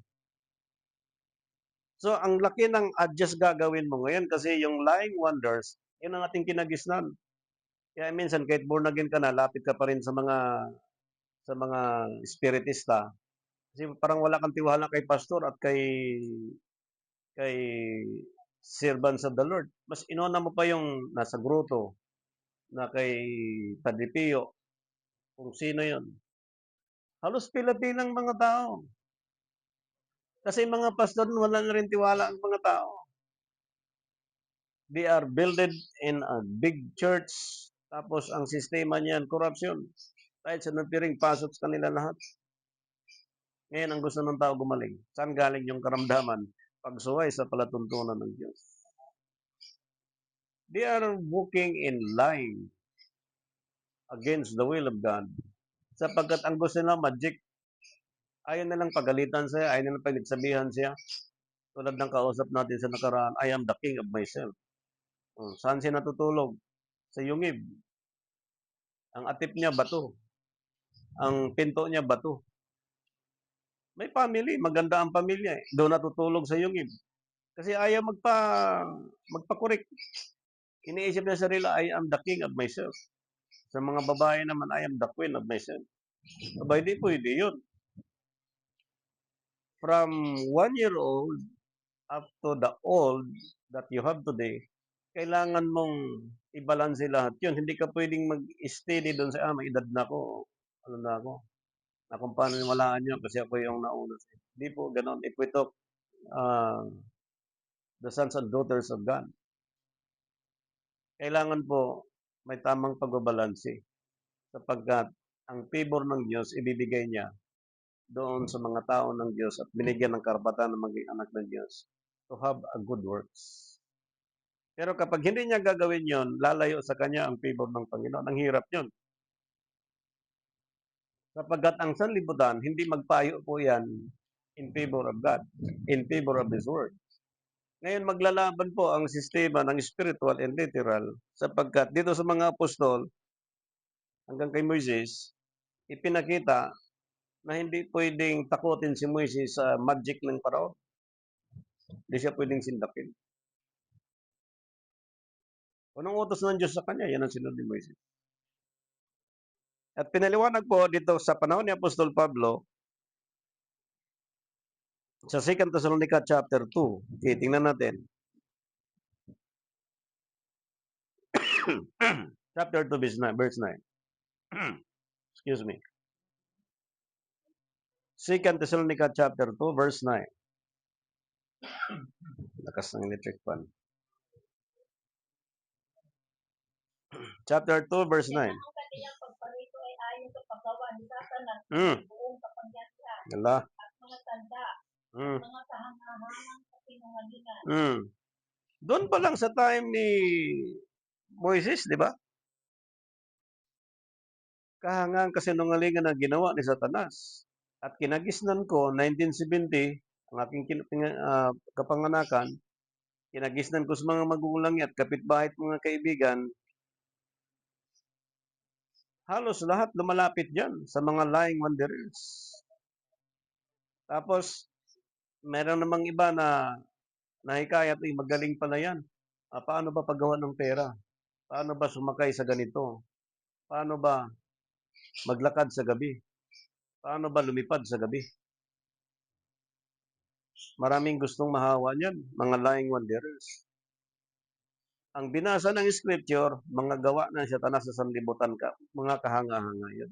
So, ang laki ng adjust gagawin mo ngayon kasi yung lying wonders, yun ang ating kinagisnan. Kaya minsan, kahit born again ka na, lapit ka pa rin sa mga spiritista. Kasi parang wala kang tiwala kay pastor at kay servants of the Lord. Mas inuna mo pa yung nasa gruto na kay Padre Pio, kung sino yon. Halos pila-pilang mga tao. Kasi mga pastor, wala na rin tiwala ang mga tao. They are builded in a big church. Tapos ang sistema niyan, corruption. Kahit sa napiring pasok sa kanila lahat. Ngayon, ang gusto ng tao gumaling. Saan galing yung karamdaman? Pagsuway sa palatuntunan ng Diyos. They are walking in line against the will of God. Sapagkat ang gusto nila magic, ayaw nilang pagalitan siya, ayaw nilang pinagsabihan siya. Tulad ng kausap natin sa nakaraan, I am the king of myself. Saan siya natutulog? Sa yungib. Ang atip niya, bato. Ang pinto niya, bato. May family, maganda ang pamilya. Doon natutulog sa yungib. Kasi ayaw magpakurik. Iniisip niya sarili, I am the king of myself. Sa mga babae naman, I am the queen of myself. Abay, di pwede yun. From 1-year-old up to the old that you have today, kailangan mong i-balance lahat yun. Hindi ka pwedeng mag-steady doon sa, may edad na ako, ano na ako, na kung paano niwalaan nyo kasi ako yung nauna. Hindi po ganon. If we talk the sons and daughters of God, kailangan po may tamang pagbabalanse sapagkat ang favor ng Diyos ibibigay niya doon sa mga tao ng Diyos at binigyan ng karapatan na maging anak ng Diyos to have a good works. Pero kapag hindi niya gagawin yon, lalayo sa kanya ang favor ng Panginoon. Ang hirap yon. Sapagkat ang sanlibutan, hindi magpayo po yan in favor of God, in favor of His Word. Ngayon, maglalaban po ang sistema ng spiritual and literal sapagkat dito sa mga apostol, hanggang kay Moises, ipinakita na hindi pwedeng takutin si Moises sa magic ng Parao. Hindi siya pwedeng sindapin. Anong utos ng Diyos sa kanya, yan ang sinunod ni Moises. At pinaliwanag po dito sa panahon ni Apostol Pablo, sa 2 Thessalonica chapter 2, okay, tingnan natin. Chapter 2, verse 9. Excuse me. 2 Thessalonica chapter 2, verse 9. Lakas ng electric fan. Chapter 2, verse 9.
Ang kaniyang pagparito ay ayon sa paggawa ni Satanas
Mm.
ng buong kapangyarihan
Yala.
at mga tanda
Mm.
at mga kahangahangang kasinungalingan.
Doon pa lang sa time ni Moises, di ba? Kahangang kasinungalingan na ginawa ni Satanas. At kinagisnan ko, 1970, ang aking kapanganakan, kinagisnan ko sa mga magulang at kapitbahay at mga kaibigan, halos lahat lumalapit dyan sa mga lying wanderers. Tapos, meron namang iba na nahikayat, magaling pala yan. Paano ba paggawa ng pera? Paano ba sumakay sa ganito? Paano ba maglakad sa gabi? Paano ba lumipad sa gabi? Maraming gustong mahawa niyan, mga lying wanderers. Ang binasa ng scripture, mga gawa ng Satanas sa sanlibutan ka, mga kahanga-hanga yun.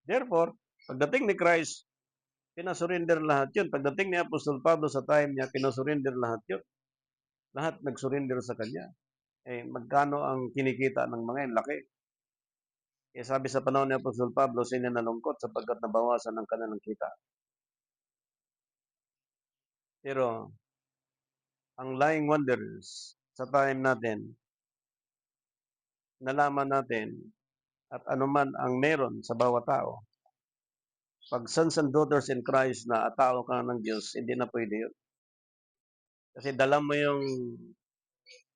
Therefore, pagdating ni Christ, pinasurrender lahat yun. Pagdating ni Apostol Pablo sa time niya, pinasurrender lahat yun. Lahat nagsurrender sa kanya. Magkano ang kinikita ng mga yun? Laki. Sabi sa panahon ni Apostol Pablo, sila nalungkot sapagkat nabawasan ang kanilang kita. Pero, ang lying wonders sa time natin, nalaman natin at anuman ang meron sa bawat tao. Pag sons and daughters in Christ na tao ka ng Diyos, hindi na pwede yun. Kasi dala mo yung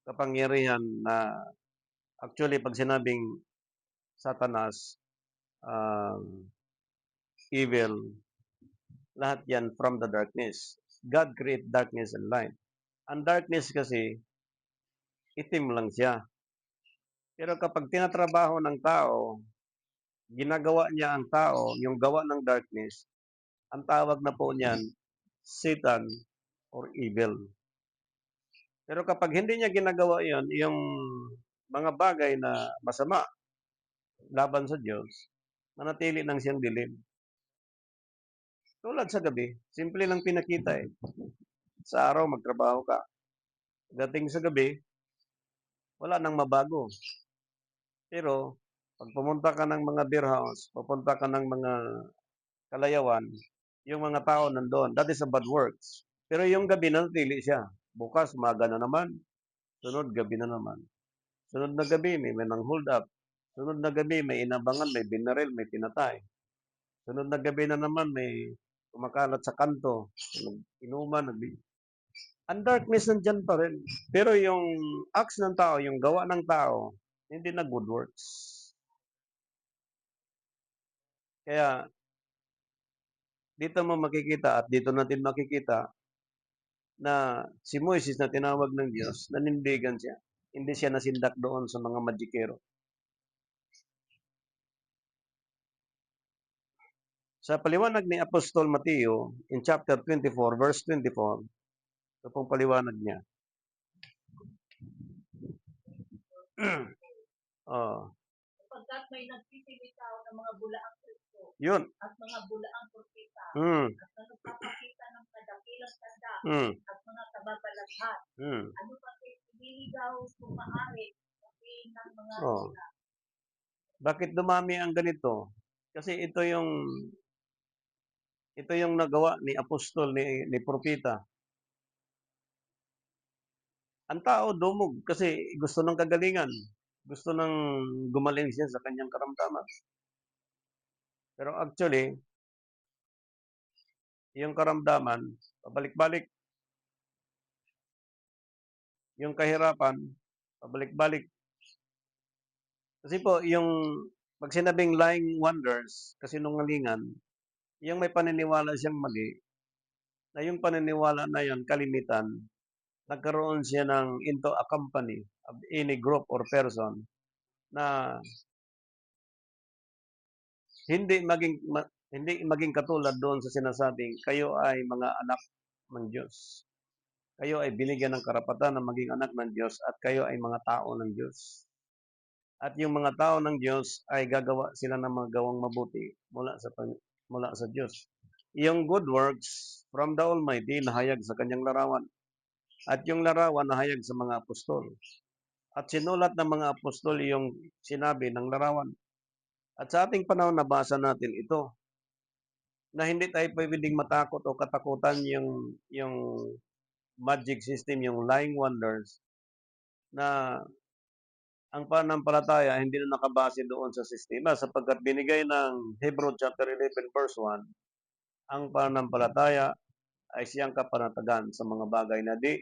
kapangyarihan na actually pag sinabing Satanas, evil, lahat yan from the darkness. God create darkness and light. Ang darkness kasi, itim lang siya. Pero kapag tinatrabaho ng tao, ginagawa niya ang tao, yung gawa ng darkness, ang tawag na po niyan, Satan or evil. Pero kapag hindi niya ginagawa yon, yung mga bagay na masama laban sa Diyos, manatili lang siyang dilim. Tulad sa gabi, simple lang pinakita eh. Sa araw, magtrabaho ka. Dating sa gabi, wala nang mabago. Pero, pag pumunta ka ng mga beer house, pupunta ka ng mga kalayawan, yung mga tao nandoon, that is a bad works. Pero yung gabi, nanatili siya. Bukas, umaga na naman. Sunod, gabi na naman. Sunod na gabi, may nang hold up. Sunod na gabi, may inabangan, may binaril, may pinatay. Sunod na gabi na naman, may kumakalat sa kanto, inuman, ang darkness nandyan pa rin. Pero yung acts ng tao, yung gawa ng tao, hindi na good works. Kaya, dito mo makikita at dito natin makikita na si Moises na tinawag ng Diyos, nanindigan siya. Hindi siya nasindak doon sa mga magikero. Sa paliwanag ni Apostol Mateo, in chapter 24, verse 24, ito pong paliwanag niya.
Sapagkat may nagsisilitaw ng mga bulaang Kristo
Yun.
at mga bulaang propeta at nagpapakita ng kadakilang tanda at mga kababalaghan. Ano kasi iniligaw kung maaari sabihin ng mga bula.
Bakit dumami ang ganito? Kasi ito yung nagawa ni apostol, ni propeta. Ang tao dumog kasi gusto ng kagalingan. Gusto ng gumaling siya sa kanyang karamdaman. Pero actually, yung karamdaman, pabalik-balik. Yung kahirapan, pabalik-balik. Kasi po, yung Pag sinabing lying wonders, kasinungalingan, yung may paniniwala siyang mali, na yung paniniwala na yun, kalimitan, nagkaroon siya into a company of any group or person na hindi maging katulad doon sa sinasabing kayo ay mga anak ng Diyos. Kayo ay binigyan ng karapatan na maging anak ng Diyos at kayo ay mga tao ng Diyos. At yung mga tao ng Diyos ay gagawa sila ng mga gawang mabuti mula sa Diyos. Yung good works from the Almighty nahayag sa kanyang larawan. At yung larawan nahayag sa mga apostol. At sinulat ng mga apostol yung sinabi ng larawan. At sa ating panahon nabasa natin ito na hindi tayo pwedeng matakot o katakutan yung magic system, yung lying wonders na ang pananampalataya hindi na nakabase doon sa sistema sapagkat binigay ng Hebrew chapter 11 verse 1, ang pananampalataya ay siyang kapanatagan sa mga bagay na di.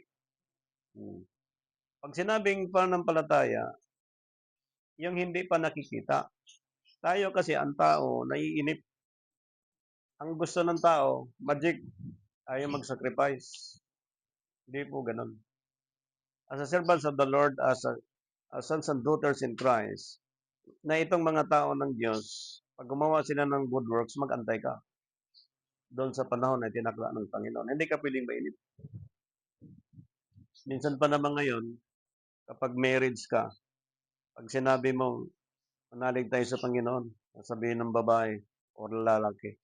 Pag sinabing pananampalataya, yung hindi pa nakikita. Tayo kasi ang tao, naiinip. Ang gusto ng tao, magic, ayaw mag-sacrifice. Hindi po ganun. As a servants of the Lord, as sons and daughters in Christ, na itong mga tao ng Diyos, pag gumawa sila ng good works, mag-antay ka. Doon sa panahon na tinakda ng Panginoon. Hindi ka pwedeng mainip. Minsan pa naman ngayon, kapag marriage ka, pag sinabi mo, manalig tayo sa Panginoon, sabihin ng babae o lalaki,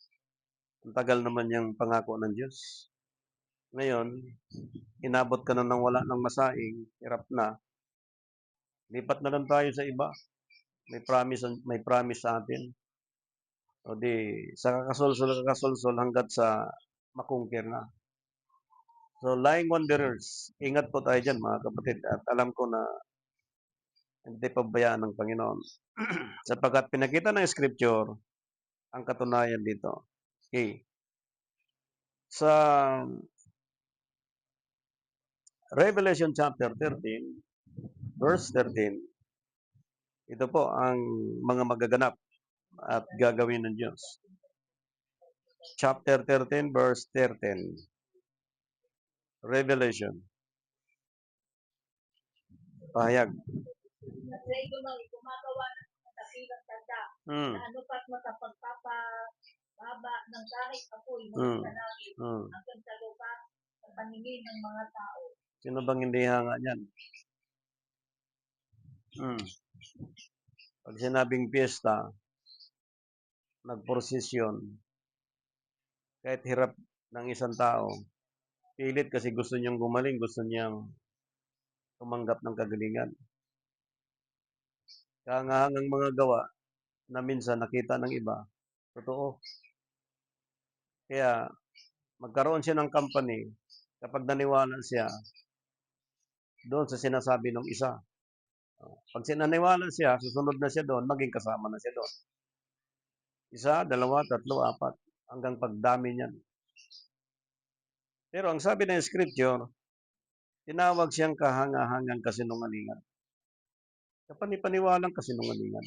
ang tagal naman yung pangako ng Diyos. Ngayon, inabot ka na ng wala ng masaing, hirap na, lipat na lang tayo sa iba. May promise sa atin. O di, sa kakasulsul hanggat sa makungkir na. So, lying wanderers, ingat po tayo dyan mga kapatid. At alam ko na hindi pabayaan ng Panginoon. Sapagkat pinakita ng Scripture ang katunayan dito. Okay. Sa Revelation chapter 13, verse 13, ito po ang mga magaganap at gagawin ng Diyos. Chapter 13, verse 13. Revelation. Pahayag.
Kasi gumagawa ng mga dakilang tanda na anupat makapagpapababa ng kahit apoy mula sa langit hanggang sa lupa sa paningin ng mga tao.
Sino bang hindi hanga niyan? Pag sinabing piyesta, nagprosesyon, kahit hirap ng isang tao, pilit kasi gusto niyang gumaling, gusto niyang tumanggap ng kagalingan. Kahangahangang mga gawa na minsan nakita ng iba, totoo. Kaya magkaroon siya ng company kapag naniwala siya doon sa sinasabi ng isa. Pag sinaniwala siya, susunod na siya doon, maging kasama na siya doon. Isa, dalawa, tatlo, apat, hanggang pagdami niyan. Pero ang sabi ng Scripture, tinawag siyang kahangahangang kasinungalingan. Kapanipaniwalang kasinungalingan.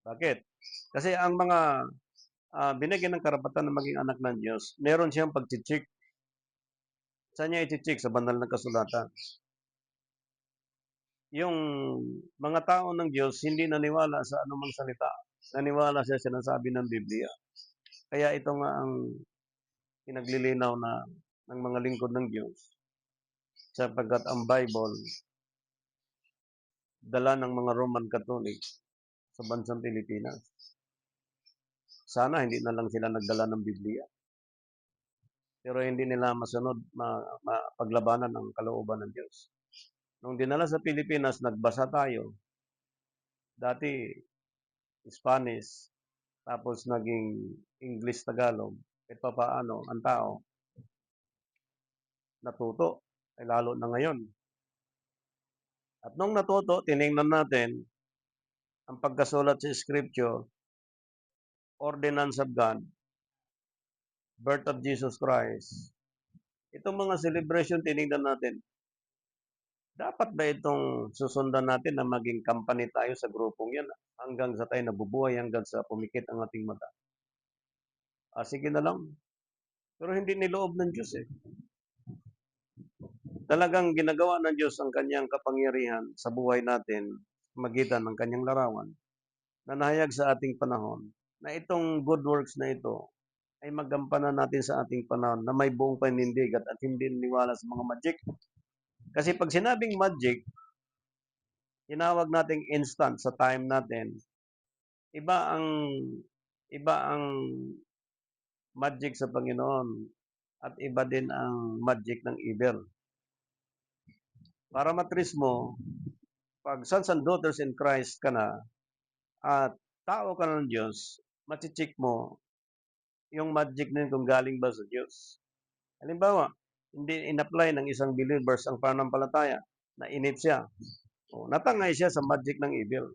Bakit? Kasi ang mga binigyan ng karapatan na maging anak ng Diyos, meron siyang pag-check. Saan niya i-check? Sa banal na kasulatan. Yung mga tao ng Diyos hindi naniwala sa anumang salita. Naniwala siya sinasabi ng Biblia. Kaya ito nga ang pinaglilinaw na ng mga lingkod ng Diyos. Sapagkat ang Bible, dala ng mga Roman Catholic sa bansang Pilipinas. Sana hindi na lang sila nagdala ng Biblia. Pero hindi nila masunod, mapaglabanan ang kalooban ng Diyos. Nung dinala sa Pilipinas, nagbasa tayo. Dati, Spanish, tapos naging English, Tagalog. Kahit pa paano, ang tao, natuto. Ay lalo na ngayon. At nung natuto, tiningnan natin ang pagkasulat sa Scripture, ordinance of God, birth of Jesus Christ. Itong mga celebration, tiningnan natin. Dapat ba itong susundan natin na maging company tayo sa grupong 'yan hanggang sa tayo nabubuhay, hanggang sa pumikit ang ating mata? Sige na lang. Pero hindi niloob ng Diyos, eh. Talagang ginagawa ng Diyos ang kanyang kapangyarihan sa buhay natin sa magitan ng kanyang larawan na nahayag sa ating panahon na itong good works na ito ay magampanan natin sa ating panahon na may buong panindigan at hindi niniwala sa mga magic. Kasi 'pag sinabing magic, tinawag nating instant sa time natin, iba ang iba ang magic sa Panginoon at iba din ang magic ng evil. Para matris mo, 'pag sons and daughters in Christ ka na at tao ka ng Diyos, mache-check mo yung magic na yun kung galing ba sa Diyos. Halimbawa, hindi in-apply ng isang believers ang pananampalataya, nainip siya, o natangay siya sa magic ng evil.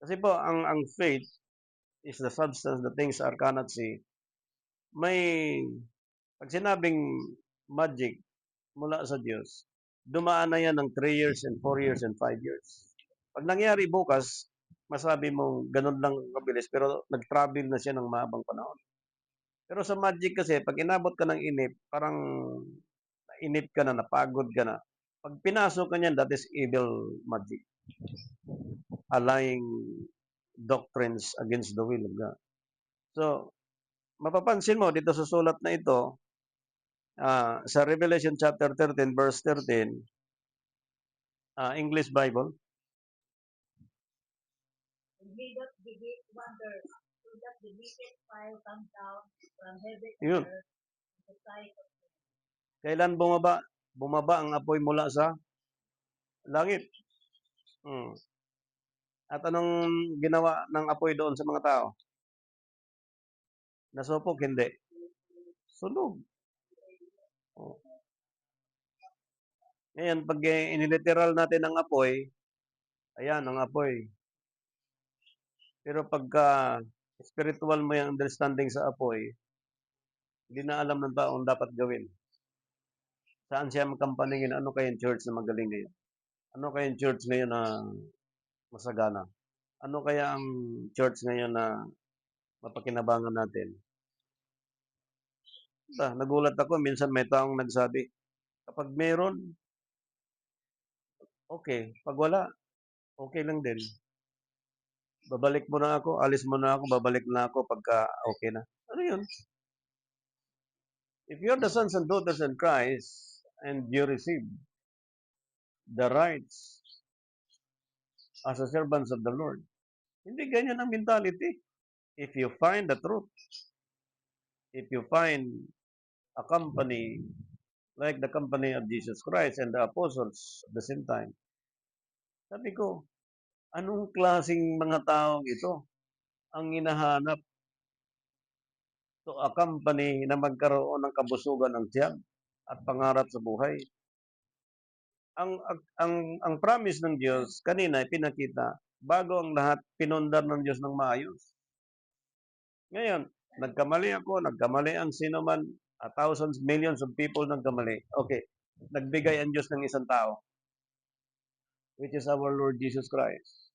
Kasi po, ang faith is the substance, the things are cannot see. May, pag sinabing magic mula sa Diyos, dumaan na yan ng 3 years and 4 years and 5 years. Pag nangyari bukas, masabi mo ganun lang kabilis, pero nag-travel na siya ng mahabang panahon. Pero sa magic kasi, pag inabot ka ng inip, parang nainip ka na, napagod ka na. Pag pinasok ka niyan, that is evil magic. Allying doctrines against the will of God. So, mapapansin mo dito sa sulat na ito, sa Revelation chapter 13, verse 13, English Bible.
And he that begat wonders, so that the wicked fire comes down from heaven to
Yun.
earth in the sight of men.
Kailan bumaba? Bumaba ang apoy mula sa langit. Hmm. At anong ginawa ng apoy doon sa mga tao? Nasupok? Hindi. Sunog. Oh. Ngayon, pag iniliteral natin ang apoy, ayan, ang apoy. Pero pagka spiritual mo yung understanding sa apoy, hindi na alam ng taong dapat gawin. Saan siya makampaningin? Ano kayang church na magaling ngayon? Ano kayang church ngayon na masagana? Ano kaya ang church ngayon na mapakinabangan natin? Nagulat ako, minsan may taong nagsabi, kapag meron, okay. Pag wala, okay lang din. Babalik mo na ako, alis mo na ako, babalik na ako pagka okay na. Ano yun? If you're the sons and daughters in Christ and you receive the rights as a servants of the Lord, hindi ganyan ang mentality. If you find the truth, if you find a company like the company of Jesus Christ and the apostles at the same time, sabi ko, anong klaseng mga taong ito ang hinahanap to a company na magkaroon ng kabusugan ng tiyan at pangarap sa buhay? Ang promise ng Diyos kanina pinakita, bago ang lahat, pinundar ng Diyos ng maayos. Ngayon, nagkamali ako, nagkamali ang sino man, thousands, millions of people nagkamali. Okay, nagbigay ang Diyos ng isang tao, which is our Lord Jesus Christ.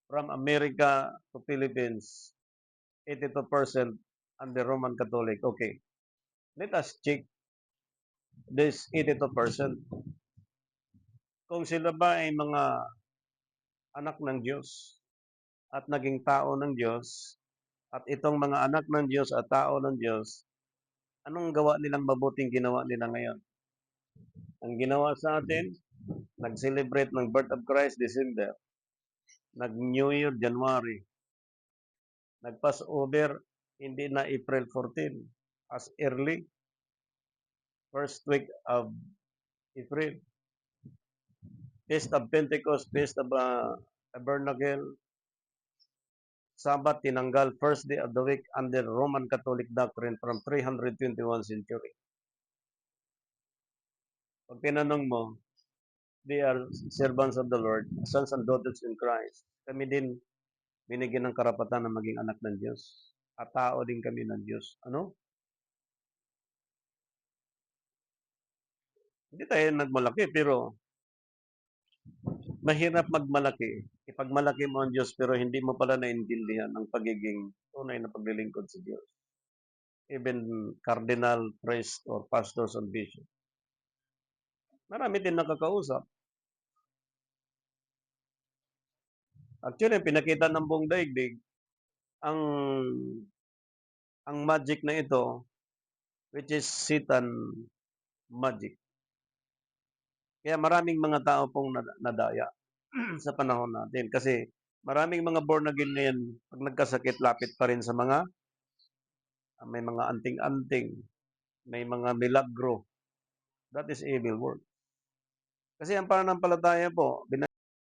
From America to Philippines, 82% under Roman Catholic. Okay, let us check this 82%. Kung sila ba ay mga anak ng Diyos at naging tao ng Diyos, at itong mga anak ng Diyos at tao ng Diyos, anong gawa nilang mabuting ginawa nila ngayon? Ang ginawa sa atin, nag-celebrate ng birth of Christ December, nag-New Year January, nag-Passover hindi na April 14, as early first week of April. Feast of Pentecost, Feast of Tabernacle, Sabbath tinanggal first day of the week under Roman Catholic doctrine from 321 century. Pag tinanong mo, they are servants of the Lord, sons and daughters in Christ. Kami din binigyan ng karapatan na maging anak ng Diyos. At tao din kami ng Diyos. Ano? Hindi tayo nagmalaki pero mahirap magmalaki. Ipagmalaki mo ang Diyos pero hindi mo pala naintindihan ang pagiging tunay na paglilingkod sa Diyos. Even cardinal, priest, or pastors and bishop. Marami din nakakausap. Actually, pinakita ng buong daigdig ang magic na ito, which is Satan magic. Kaya maraming mga tao pong nadaya sa panahon natin. Kasi maraming mga born again ngayon, pag nagkasakit, lapit pa rin sa may mga anting-anting, may mga milagro. That is evil work. Kasi ang pananampalataya po,